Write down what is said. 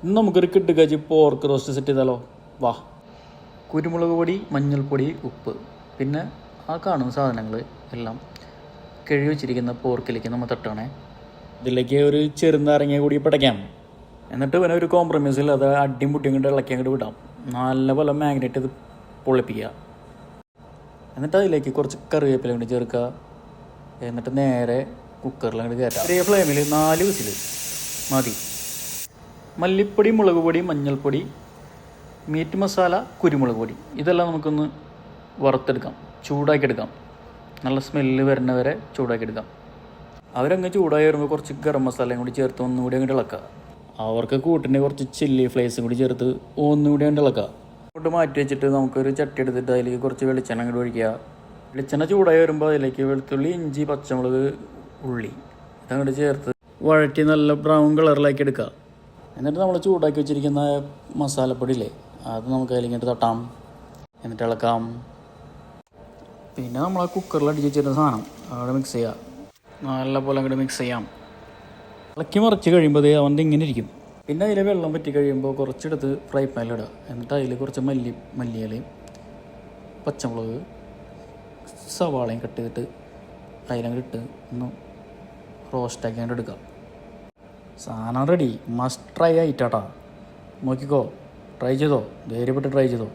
ഇന്ന് നമുക്കൊരു കിട്ടുകാച്ചി pork roast set ചെയ്താലോ? വാ. കുരുമുളക് പൊടി, മഞ്ഞൾപ്പൊടി, ഉപ്പ്, പിന്നെ ആ കാണുന്ന സാധനങ്ങൾ എല്ലാം കഴുകി വെച്ചിരിക്കുന്ന പോർക്കിലേക്ക് നമ്മൾ തട്ടണേ. ഇതിലേക്ക് ഒരു ചെറുനാരങ്ങ കൂടി പടയ്ക്കാം. എന്നിട്ട് പിന്നെ ഒരു കോംപ്രമൈസ് ഇല്ലാതെ അടിയും പൊട്ടിയും കൊണ്ട് ഇളക്കി അങ്ങോട്ട് വിടാം. നല്ലപോലെ മാഗ്നേറ്റ് ചെയ്ത് പൊള്ളിപ്പിക്കുക. എന്നിട്ട് അതിലേക്ക് കുറച്ച് കറിവേപ്പില കൊണ്ട് ചേർക്കുക. എന്നിട്ട് നേരെ കുക്കറിൽ അങ്ങോട്ട് കയറ്റാം. ചെറിയ ഫ്ലെയിമിൽ 4 വിസിൽ മതി. മല്ലിപ്പൊടി, മുളക് പൊടി, മഞ്ഞൾപ്പൊടി, മീറ്റ് മസാല, കുരുമുളക് പൊടി, ഇതെല്ലാം നമുക്കൊന്ന് വറുത്തെടുക്കാം, ചൂടാക്കിയെടുക്കാം. നല്ല സ്മെല്ല് വരുന്ന വരെ ചൂടാക്കിയെടുക്കാം. അവരങ്ങ് ചൂടായി വരുമ്പോൾ കുറച്ച് ഗരം മസാലയും കൂടി ചേർത്ത് ഒന്നുകൂടി അങ്ങോട്ട് ഇളക്കുക. അവർക്ക് കൂട്ടിൻ്റെ കുറച്ച് ചില്ലി ഫ്ലേക്സും കൂടി ചേർത്ത് ഒന്നുകൂടി അങ്ങോട്ട് ഇളക്കുക. അങ്ങോട്ട് മാറ്റി വെച്ചിട്ട് നമുക്കൊരു ചട്ടി എടുത്തിട്ട് അതിലേക്ക് കുറച്ച് വെളിച്ചെണ്ണ അങ്ങോട്ട് ഒഴിക്കുക. വെളിച്ചെണ്ണ ചൂടായി വരുമ്പോൾ അതിലേക്ക് വെളുത്തുള്ളി, ഇഞ്ചി, പച്ചമുളക്, ഉള്ളി ഇതങ്ങോട്ട് ചേർത്ത് വഴറ്റി നല്ല ബ്രൗൺ കളറിലാക്കി എടുക്കുക. എന്നിട്ട് നമ്മൾ ചൂടാക്കി വെച്ചിരിക്കുന്ന മസാലപ്പൊടി ഇല്ലേ, അത് നമുക്ക് അതിലേക്ക് തട്ടാം. എന്നിട്ട് ഇളക്കാം. പിന്നെ നമ്മൾ ആ കുക്കറിൽ അടിച്ച് വെച്ചിരുന്ന സാധനം അവിടെ മിക്സ് ചെയ്യുക. നല്ലപോലെ അങ്ങോട്ട് മിക്സ് ചെയ്യാം. ഇളക്കി മറിച്ച് കഴിയുമ്പോൾ അവൻ്റെ ഇങ്ങനെ ഇരിക്കും. പിന്നെ അതിൽ വെള്ളം പറ്റി കഴിയുമ്പോൾ കുറച്ചെടുത്ത് ഫ്രൈ പാനിലിടുക. എന്നിട്ട് അതിൽ കുറച്ച് മല്ലിയിലയും പച്ചമുളക്, സവാളയും കട്ട് ചെയ്തിട്ട് അതിലങ്ങോട്ട് ഇട്ട് ഒന്ന് റോസ്റ്റാക്കി അങ്ങോട്ട് എടുക്കാം. സാധനം റെഡി. മസ്റ്റ് ട്രൈ ആയിട്ടാ. നോക്കിക്കോ, ട്രൈ ചെയ്തോ, ധൈര്യപ്പെട്ട് ട്രൈ ചെയ്തോ.